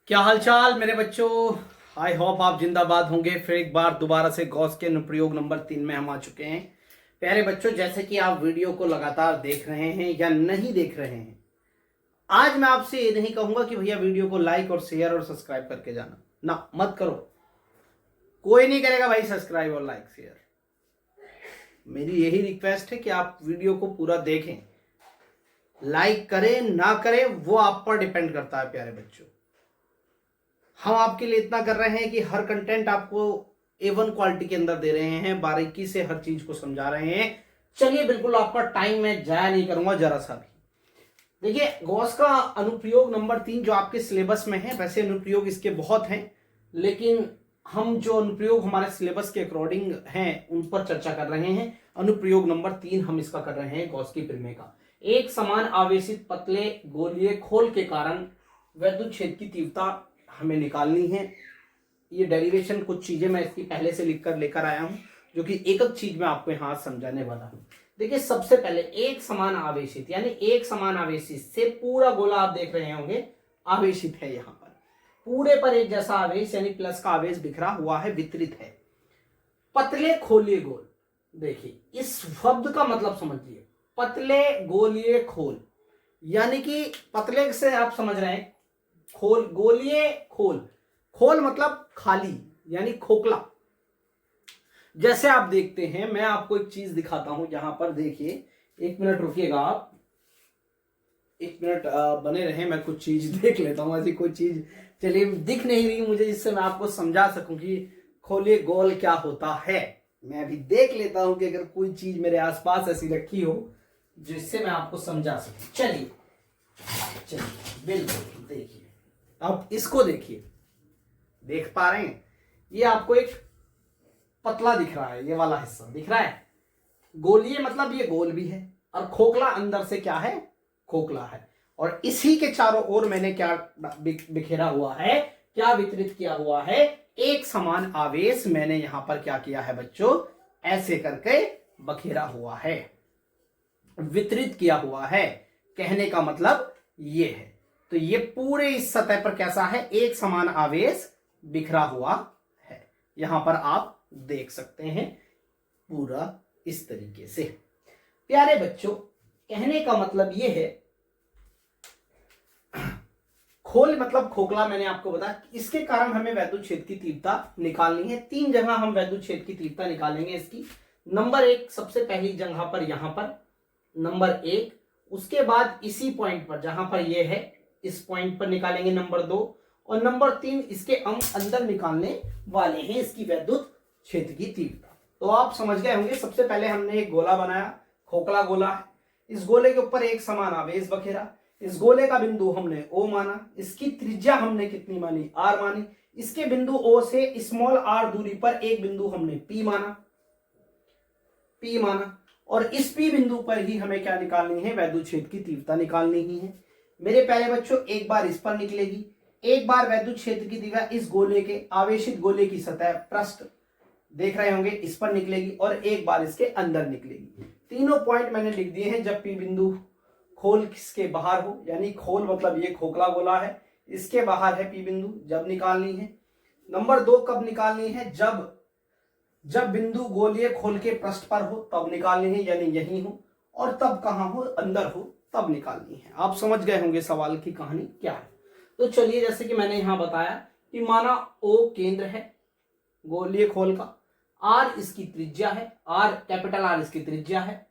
क्या हालचाल मेरे बच्चों। आई होप आप जिंदाबाद होंगे। फिर एक बार दोबारा से गॉस के अनुप्रयोग नंबर 3 में हम आ चुके हैं। प्यारे बच्चों, जैसे कि आप वीडियो को लगातार देख रहे हैं या नहीं देख रहे हैं, आज मैं आपसे ये नहीं कहूंगा कि भैया वीडियो को लाइक और शेयर और सब्सक्राइब करके जाना, ना मत करो। कोई नहीं करेगा भाई सब्सक्राइब और लाइक शेयर। मेरी यही रिक्वेस्ट है कि आप वीडियो को पूरा देखें। लाइक करें ना करें वो आप पर डिपेंड करता है। प्यारे बच्चों, हम आपके लिए इतना कर रहे हैं कि हर कंटेंट आपको A1 क्वालिटी के अंदर दे रहे हैं, बारीकी से हर चीज को समझा रहे हैं। चलिए, बिल्कुल आपका टाइम मैं जाया नहीं करूंगा जरा सा भी। देखिए, गॉस का अनुप्रयोग नंबर 3 जो आपके सिलेबस में है, वैसे अनुप्रयोग इसके बहुत हैं, लेकिन हम जो अनुप्रयोग हमारे सिलेबस के अकॉर्डिंग हैं उन पर चर्चा कर रहे हैं। अनुप्रयोग नंबर 3 हम इसका कर रहे हैं गॉस की प्रमेय का। एक समान आवेशित पतले गोलीय खोल के कारण वैद्युत क्षेत्र की तीव्रता हमें निकालनी है। ये डेरिवेशन कुछ चीजें मैं इसकी पहले से लिख कर लेकर आया हूं, जो कि एक एक चीज मैं आपको यहां समझाने वाला हूं। देखिए, सबसे पहले एक समान आवेशित, यानी एक समान आवेशित से पूरा गोला आप देख रहे होंगे आवेशित है। यहां पर पूरे पर एक जैसा आवेश यानी प्लस का आवेश बिखरा हुआ है, वितरित है। पतले खोलिए गोल, देखिए इस शब्द का मतलब समझिए। पतले गोलीय खोल, यानी कि पतले से आप समझ रहे हैं खोल, गोलीय खोल। खोल मतलब खाली यानी खोखला। जैसे आप देखते हैं, मैं आपको एक चीज दिखाता हूं। यहां पर देखिए, एक मिनट रुकिएगा आप, एक मिनट बने रहे, मैं कुछ चीज देख लेता हूं। ऐसी कोई चीज चलिए दिख नहीं रही मुझे जिससे मैं आपको समझा सकूं कि खोलिए गोल क्या होता है। मैं अभी देख लेता हूं कि अगर कोई चीज मेरे आसपास ऐसी रखी हो जिससे मैं आपको समझा सकूं। चलिए चलिए, बिल्कुल देखिए, अब इसको देखिए, देख पा रहे हैं? ये आपको एक पतला दिख रहा है, ये वाला हिस्सा दिख रहा है। गोलीय मतलब ये गोल भी है, और खोखला अंदर से क्या है? खोखला है। और इसी के चारों ओर मैंने क्या बिखेरा हुआ है, क्या वितरित किया हुआ है? एक समान आवेश मैंने यहां पर क्या किया है बच्चों? ऐसे करके बखेरा हुआ है, वितरित किया हुआ है। कहने का मतलब ये है। तो ये पूरे इस सतह पर कैसा है? एक समान आवेश बिखरा हुआ है। यहां पर आप देख सकते हैं पूरा इस तरीके से। प्यारे बच्चों, कहने का मतलब ये है, खोल मतलब खोखला, मैंने आपको बताया। इसके कारण हमें वैद्युत क्षेत्र की तीव्रता निकालनी है। 3 जगह हम वैद्युत क्षेत्र की तीव्रता निकालेंगे इसकी। नंबर 1 सबसे पहली जगह पर, यहां पर नंबर 1। उसके बाद इसी पॉइंट पर जहां पर ये है, इस पॉइंट पर निकालेंगे नंबर 2। और नंबर 3 इसके हम अंदर निकालने वाले हैं इसकी वैद्युत क्षेत्र की तीव्रता। तो आप समझ गए होंगे। सबसे पहले हमने एक गोला बनाया, खोखला गोला है। इस गोले के ऊपर एक समान आवेश बखेरा। इस गोले का बिंदु हमने O माना। इसकी त्रिज्या हमने कितनी मानी? R मानी। इसके बिंदु O से स्मॉल r दूरी पर एक बिंदु हमने P माना। और इस P बिंदु पर ही हमें क्या निकालनी है? वैद्युत क्षेत्र की तीव्रता निकालनी ही है। मेरे प्यारे बच्चों, एक बार इस पर निकलेगी, एक बार वैद्युत क्षेत्र की तीव्रता इस गोले के, आवेशित गोले की सतह पृष्ठ देख रहे होंगे, इस पर निकलेगी, और एक बार इसके अंदर निकलेगी। तीनों पॉइंट मैंने लिख दिए हैं। जब P बिंदु खोल किसके बाहर हो, यानी खोल मतलब ये खोखला गोला है, इसके बाहर है P बिंदु, जब निकालनी है। नंबर 2 कब निकालनी है? जब बिंदु गोलीय खोल के पृष्ठ पर हो तब निकालनी है, यानी यही हो। और तब कहां हो? अंदर हो, तब निकालनी है। आप समझ गए होंगे सवाल की कहानी क्या है। तो चलिए, जैसे कि मैंने यहां बताया कि माना O केंद्र है गोलीय खोल का, R इसकी त्रिज्या है, R कैपिटल R इसकी त्रिज्या है।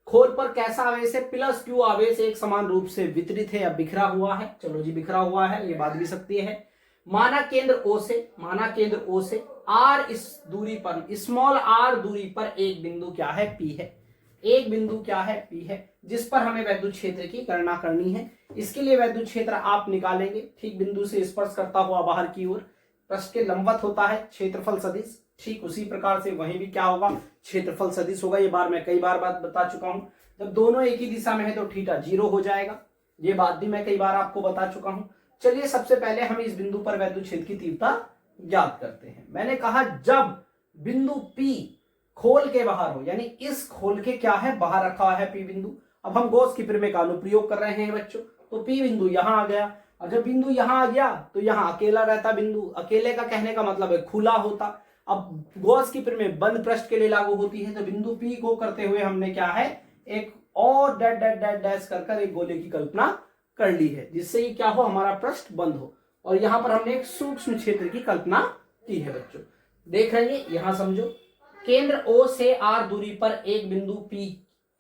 खोल पर कैसा आवेश है? प्लस Q आवेश एक समान रूप से वितरित है या बिखरा हुआ है। चलो जी, बिखरा हुआ है, ये बात भी सकती है। माना केंद्र O से R इस दूरी पर, स्मॉल r दूरी पर एक बिंदु क्या है? P है। एक बिंदु क्या है? P है, जिस पर हमें वैद्युत क्षेत्र की गणना करनी है। इसके लिए वैद्युत क्षेत्र आप निकालेंगे ठीक बिंदु से स्पर्श करता हुआ बाहर की ओर, पृष्ठ के लंबवत होता है क्षेत्रफल सदिश। ठीक उसी प्रकार से वहीं भी क्या होगा? क्षेत्रफल सदिश होगा। ये बार मैं कई बार बात बता चुका हूं। जब दोनों एक ही दिशा में है तो थीटा 0 हो जाएगा। ये बात भी मैं कई बार आपको बता चुका हूं। चलिए, सबसे पहले हम इस बिंदु पर वैद्युत क्षेत्र की तीव्रता ज्ञात करते हैं। मैंने कहा जब बिंदु P खोल के बाहर हो, यानी इस खोल के क्या है? बाहर रखा है P बिंदु। अब हम गॉस की प्रमेय का अनुप्रयोग कर रहे हैं बच्चों, तो P बिंदु यहां आ गया। और जब बिंदु यहां आ गया तो यहां अकेला रहता बिंदु। अकेले का कहने का मतलब है खुला होता। अब गॉस की प्रमेय बंद पृष्ठ के लिए लागू होती है, तो बिंदु पी को करते हुए हमने क्या है एक और डैश डैश डैश डैश कर एक गोले की कल्पना कर ली है, जिससे ये क्या हो हमारा पृष्ठ बंद हो। और यहां पर हमने एक सूक्ष्म क्षेत्र की कल्पना की है बच्चों। देख रहे हैं, यहां समझो, केंद्र O से R दूरी पर एक बिंदु P,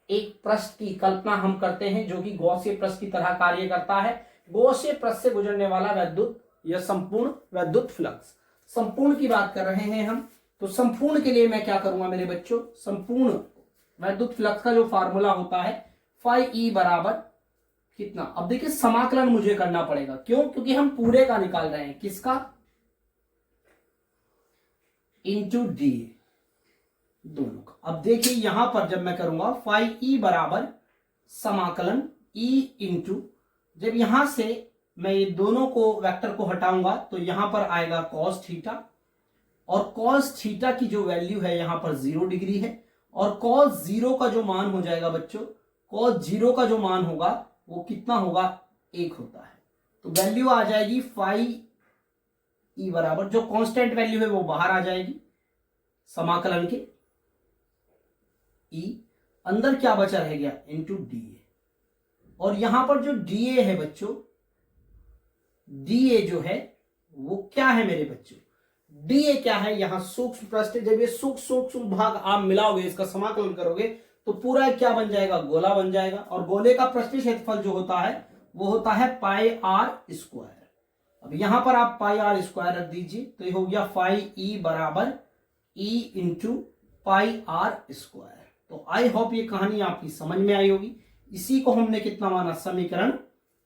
एक पृष्ठ की कल्पना हम करते हैं जो कि गॉसीय पृष्ठ की तरह कार्य करता है। गॉसीय पृष्ठ से गुजरने वाला विद्युत या संपूर्ण विद्युत फ्लक्स, संपूर्ण की बात कर रहे हैं हम। तो संपूर्ण के लिए मैं क्या करूंगा मेरे बच्चों, संपूर्ण विद्युत फ्लक्स का जो फार्मूला होता है फाई ई बराबर कितना। अब देखिए समाकलन मुझे करना पड़ेगा, क्यों, क्योंकि हम पूरे का निकाल रहे हैं, किसका, इंटू डी दोनों का। अब देखिए यहां पर जब मैं करूंगा फाई ई बराबर समाकलन ई इंटू, जब यहां से मैं ये दोनों को वेक्टर को हटाऊंगा तो यहां पर आएगा कॉस थीटा, और कॉस थीटा की जो वैल्यू है यहां पर 0 डिग्री है, और कॉस 0 का जो मान हो जाएगा बच्चों, कॉस 0 का जो मान होगा वो कितना होगा, 1 होता है। तो वैल्यू आ जाएगी फाई ई बराबर, जो कांस्टेंट वैल्यू है वो बाहर आ जाएगी समाकलन के, ई अंदर क्या बचा रह गया इंटू डी ए। और यहां पर जो डी ए है बच्चों, डी ए जो है वो क्या है मेरे बच्चों, डी ए क्या है, यहां सूक्ष्म पृष्ठ, जब ये सूक्ष्म भाग आप मिलाओगे, इसका समाकलन करोगे तो पूरा क्या बन जाएगा, गोला बन जाएगा। और गोले का पृष्ठीय क्षेत्रफल जो होता है वो होता है पाई आर स्क्वायर। अब यहां पर आप पाई आर स्क्वायर रख दीजिए, तो ये हो गया फाई ई बराबर E into pi R square. तो आई होप ये कहानी आपकी समझ में आई होगी। इसी को हमने कितना माना, समीकरण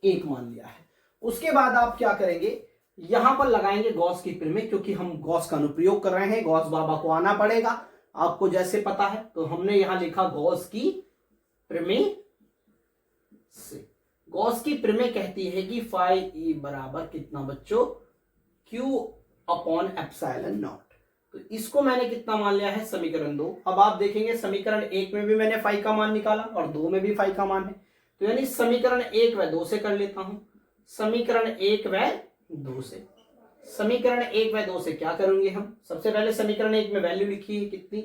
1 मान लिया है। उसके बाद आप क्या करेंगे, यहां पर लगाएंगे गॉस की प्रमेय, क्योंकि हम गॉस का अनुप्रयोग कर रहे हैं, गॉस बाबा को आना पड़ेगा, आपको जैसे पता है। तो हमने यहां लिखा गॉस की प्रमेय से, गॉस की प्रमेय कहती है कि फाई ई बराबर कितना बच्चों, Q अपॉन एप्सिलॉन नॉट। तो इसको मैंने कितना मान लिया है, समीकरण 2। अब आप देखेंगे समीकरण 1 में भी मैंने फाई का मान निकाला और 2 में भी फाई का मान है, तो यानी समीकरण 1 व 2 से कर लेता हूं। समीकरण 1 व 2 से, समीकरण 1 व 2 से क्या करेंगे हम, सबसे पहले समीकरण 1 में वैल्यू लिखी है कितनी,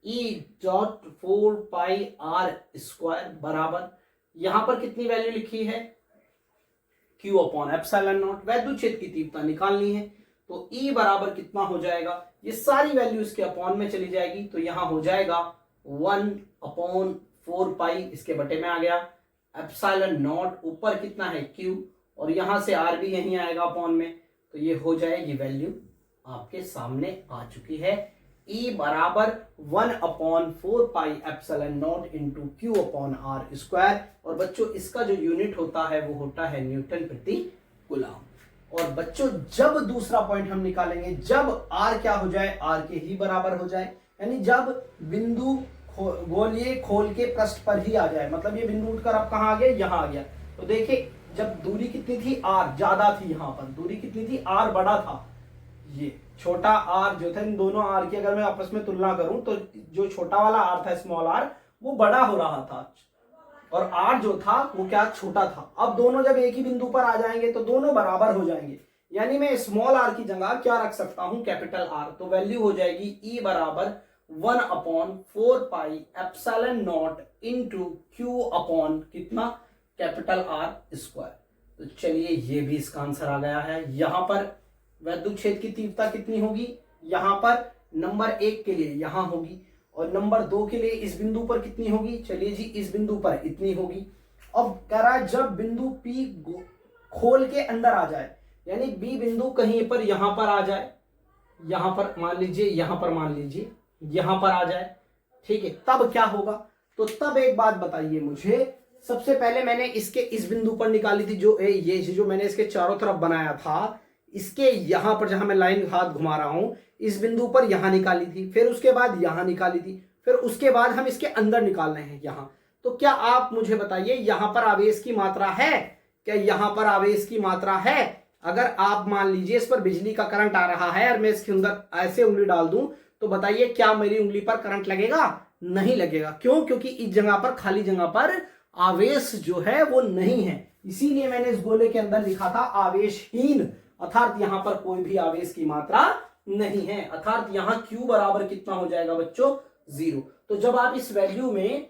E.4 पाई आर स्क्वायर बराबर, यहां पर कितनी वैल्यू लिखी है, Q अपॉन एप्सिलॉन नॉट। विद्युत क्षेत्र की तीव्रता निकालनी है, तो E बराबर कितना हो जाएगा, ये सारी वैल्यू इसके अपॉन में चली जाएगी, तो यहां हो जाएगा 1/4 पाई, इसके बटे में आ गया, एप्सिलॉन नॉट ऊपर कितना है Q, और यहां से R भी यहीं आएगा अपॉन में, तो ये हो जाएगी वैल्यू आपके सामने आ चुकी है। E बराबर 1/4 pi epsilon naught into Q upon R square. और बच्चों इसका जो यूनिट होता है वो होता है न्यूटन प्रति कूलम। और बच्चों जब दूसरा पॉइंट हम निकालेंगे, जब R क्या हो जाए, R के ही बराबर हो जाए, यानी जब बिंदु गोलीय खोल के पृष्ठ पर ही आ जाए, मतलब ये बिंदु उठकर अब कहां आ गया, यहां आ गया। तो देखिए जब दूरी कितनी थी, R ज्यादा थी, यहां पर दूरी कितनी थी, R बड़ा था, ये छोटा R जो था, इन दोनों R की अगर मैं आपस में तुलना करूं तो जो छोटा वाला R था, स्मॉल R, वो बड़ा हो रहा था, और R जो था वो क्या, छोटा था। अब दोनों जब एक ही बिंदु पर आ जाएंगे तो दोनों बराबर हो जाएंगे, यानी मैं स्मॉल r की जगह क्या रख सकता हूं, कैपिटल R। तो वैल्यू हो जाएगी E बराबर 1/4 pi epsilon naught into Q upon कितना, कैपिटल R स्क्वायर। तो चलिए ये भी इसका आंसर आ गया है। यहां पर विद्युत क्षेत्र की तीव्रता कितनी होगी, यहां पर नंबर 1 के लिए यहां होगी, और नंबर 2 के लिए इस बिंदु पर कितनी होगी, चलिए जी इस बिंदु पर इतनी होगी। अब कह रहा है जब बिंदु P खोल के अंदर आ जाए, यानी B बिंदु कहीं पर यहां पर आ जाए, यहां पर मान लीजिए, यहां पर मान लीजिए, यहां पर आ जाए, ठीक है, तब क्या होगा। तो तब एक बात बताइए मुझे, सबसे पहले मैंने इसके इस बिंदु पर निकाली थी, जो ये जो मैंने इसके चारों तरफ बनाया था, इसके यहां पर जहां मैं लाइन हाथ घुमा रहा हूं, इस बिंदु पर यहां निकाली थी, फिर उसके बाद यहां निकाली थी, फिर उसके बाद हम इसके अंदर निकाल रहे हैं यहां। तो क्या आप मुझे बताइए यहां पर आवेश की मात्रा है, क्या यहां पर आवेश की मात्रा है। अगर आप मान लीजिए इस पर बिजली का करंट आ रहा है और मैं इसके अंदर ऐसे उंगली डाल दूं, तो बताइए क्या मेरी उंगली पर करंट लगेगा, नहीं लगेगा। क्यों, क्योंकि इस जगह पर, खाली जगह पर आवेश जो है वो नहीं है, इसीलिए मैंने इस गोले के अंदर लिखा था आवेशहीन, अर्थात यहां पर कोई भी आवेश की मात्रा नहीं है, अर्थात यहां Q बराबर कितना हो जाएगा बच्चों, 0। तो जब आप इस वैल्यू में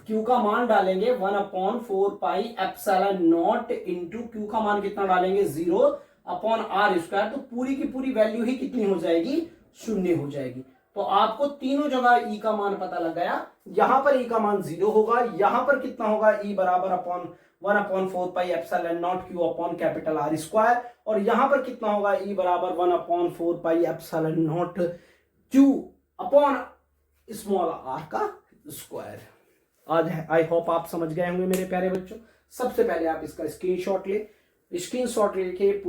Q का मान डालेंगे 1/4πε0 इंटू Q का मान कितना डालेंगे 0/r², तो पूरी की पूरी वैल्यू ही कितनी हो जाएगी, 0 हो जाएगी। तो आपको तीनों जगह E का मान पता लग गया। यहां पर E का मान 0 होगा, यहां पर कितना होगा, E बराबर 1/4πε0 Q/R², और यहां पर कितना होगा, E बराबर 1/4πε0 Q/r का स्क्वायर। आज आई होप आप समझ गए होंगे मेरे प्यारे बच्चों। सबसे पहले आप इसका स्क्रीनशॉट ले, स्क्रीनशॉट लेके पूरी